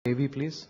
AV, please.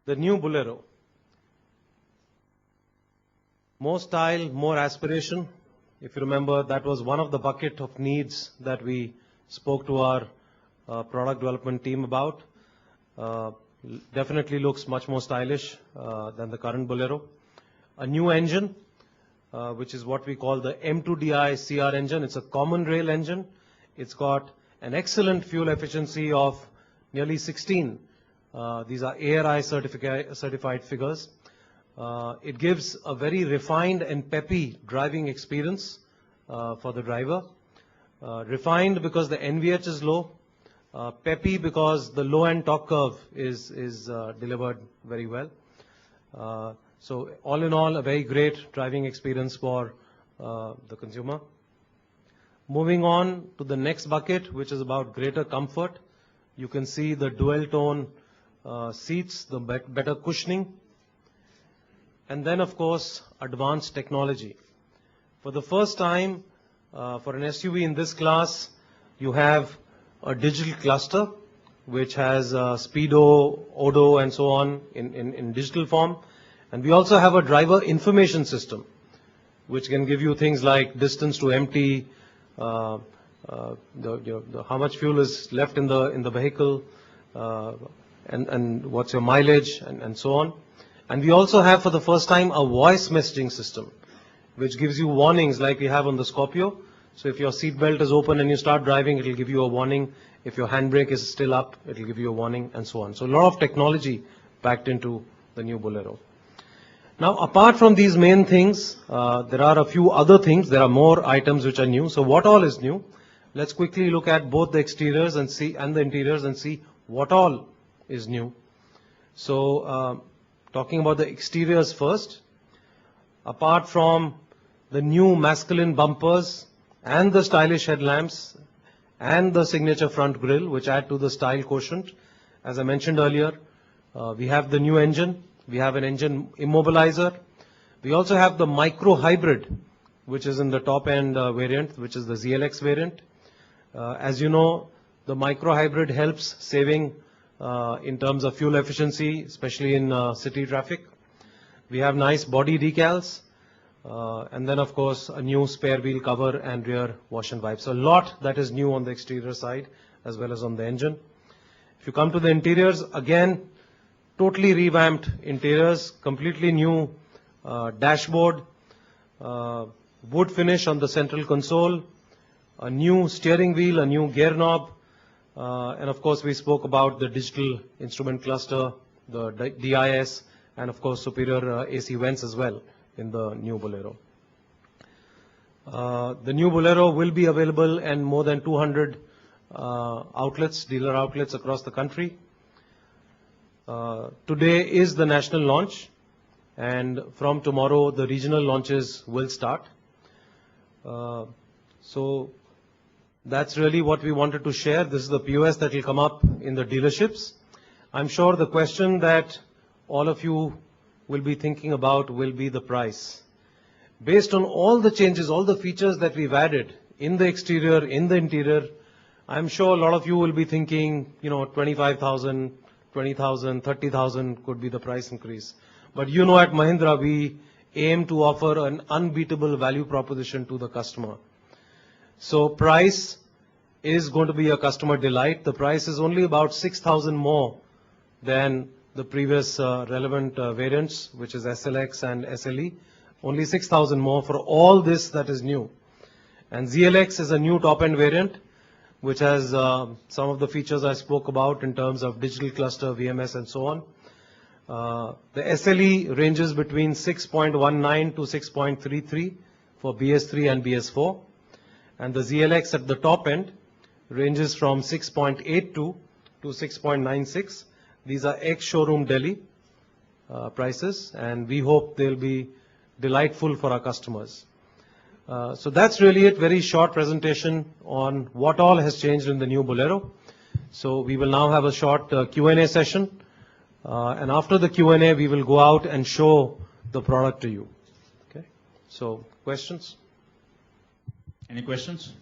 The new Bolero. More style, more aspiration. If you remember, that was one of the bucket of needs that we spoke to our product development team about. Definitely looks much more stylish than the current Bolero. A new engine, which is what we call the M2DI CR engine. It's a common rail engine. It's got an excellent fuel efficiency of nearly 16. These are ARI certified figures. It gives a very refined and peppy driving experience for the driver. Refined because the NVH is low. Peppy because the low end torque curve is delivered very well. So all in all, a very great driving experience for the consumer. Moving on to the next bucket, which is about greater comfort. You can see the dual tone seats, the better cushioning, and then of course advanced technology. For the first time for an SUV in this class, you have a digital cluster which has speedo, odo and so on in digital form, and we also have a driver information system which can give you things like distance to empty, how much fuel is left in the vehicle, and what's your mileage and so on. And we also have for the first time a voice messaging system which gives you warnings like we have on the Scorpio. So if your seat belt is open and you start driving, it will give you a warning. If your handbrake is still up, it will give you a warning and so on. So a lot of technology packed into the new Bolero. Now apart from these main things, there are a few other things. There are more items which are new. So what all is new? Let's quickly look at both the exteriors and the interiors and see what all is new. So talking about the exteriors first, apart from the new masculine bumpers and the stylish headlamps and the signature front grille which add to the style quotient, as I mentioned earlier, we have the new engine. We have an engine immobilizer. We also have the micro hybrid which is in the top end variant, which is the ZLX variant. As you know, the micro hybrid helps saving in terms of fuel efficiency, especially in city traffic. We have nice body decals, and then of course a new spare wheel cover and rear wash and wipe. So a lot that is new on the exterior side as well as on the engine. If you come to the interiors, again totally revamped interiors, completely new dashboard, wood finish on the central console, a new steering wheel, a new gear knob, and of course we spoke about the digital instrument cluster, the DIS, and of course superior AC vents as well in the new Bolero. The new Bolero will be available in more than 200 outlets, dealer outlets across the country. Today is the national launch, and from tomorrow the regional launches will start. So that's really what we wanted to share. This is the POS that will come up in the dealerships. I'm sure the question that all of you will be thinking about will be the price. Based on all the changes, all the features that we've added in the exterior, in the interior, I'm sure a lot of you will be thinking, 25,000, 20,000, 30,000 could be the price increase. But at Mahindra, we aim to offer an unbeatable value proposition to the customer. So price is going to be a customer delight. The price is only about 6,000 more than the previous relevant variants, which is SLX and SLE. Only 6,000 more for all this that is new. And ZLX is a new top-end variant, which has some of the features I spoke about in terms of digital cluster, VMS, and so on. The SLE ranges between 6.19 to 6.33 for BS3 and BS4. And the ZLX at the top end ranges from 6.82 to 6.96. These are ex-showroom Delhi prices, and we hope they'll be delightful for our customers. So that's really it, very short presentation on what all has changed in the new Bolero. So we will now have a short Q&A session, and after the Q&A we will go out and show the product to you. Okay. So questions? Any questions?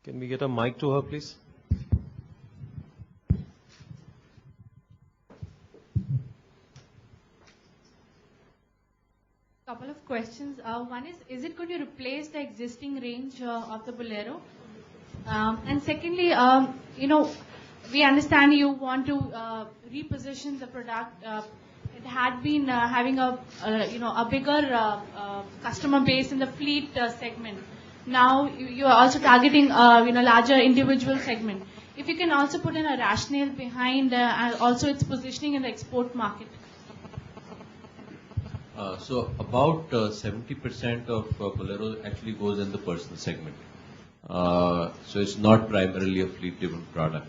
Can we get a mic to her, please? Couple of questions. One is it going to replace the existing range of the Bolero? And secondly, we understand you want to reposition the product. It had been having a bigger customer base in the fleet segment. Now you are also targeting larger individual segment. If you can also put in a rationale behind also its positioning in the export market. So about 70% of Bolero actually goes in the personal segment. So it's not primarily a fleet-driven product.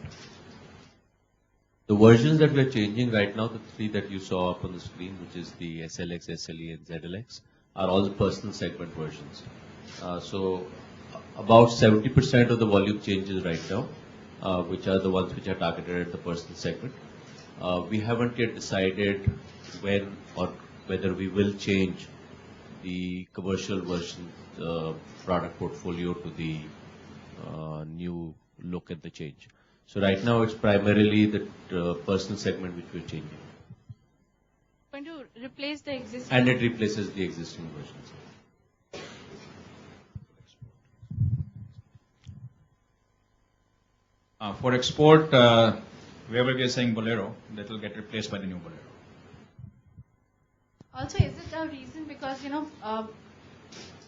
The versions that we are changing right now, the three that you saw up on the screen, which is the SLX, SLE, and ZLX, are all the personal segment versions. So about 70% of the volume changes right now, which are the ones which are targeted at the personal segment. We haven't yet decided when or whether we will change the commercial version product portfolio to the new look at the change. So right now it's primarily the personal segment which we're changing. Going to replace the existing. And it replaces the existing versions. For export, wherever we are saying Bolero, that will get replaced by the new Bolero. Also, is it a reason because,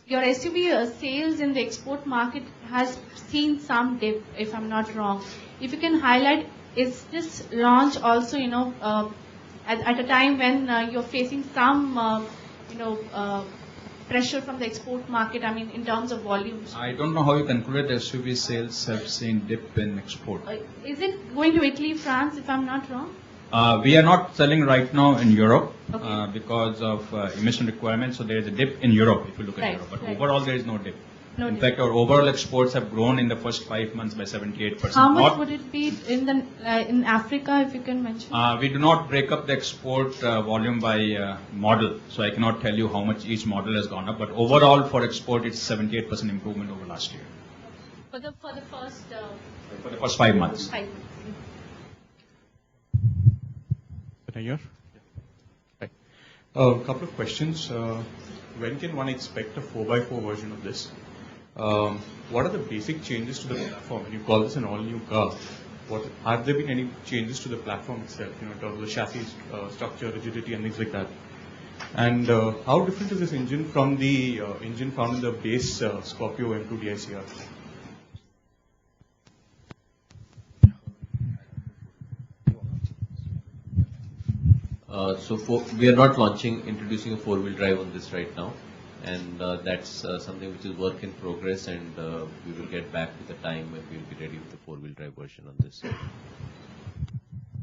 your SUV sales in the export market has seen some dip, if I'm not wrong. If you can highlight, is this launch also, at a time when you're facing some, pressure from the export market, in terms of volumes? I don't know how you concluded the SUV sales have seen dip in export. Is it going to Italy, France, if I'm not wrong? We are not selling right now in Europe Okay. because of emission requirements. So there is a dip in Europe if you look at Right, Europe. But right. overall there is no dip. No In dip. fact, our overall exports have grown in the first 5 months by 78%. How much Not- would it be in Africa, if you can mention? We do not break up the export volume by model, so I cannot tell you how much each model has gone up. But overall for export, it's 78% improvement over last year For the first for the first 5 months. 5 months. Can I hear? Right. A couple of questions. When can one expect a 4x4 version of this? What are the basic changes to the platform? When you call this an all-new car, have there been any changes to the platform itself, in terms of the chassis structure, rigidity, and things like that? And how different is this engine from the engine found in the base Scorpio M2 DICR? We are not introducing a four-wheel drive on this right now, and that's something which is work in progress, and we will get back to the time when we will be ready with the four-wheel drive version on this.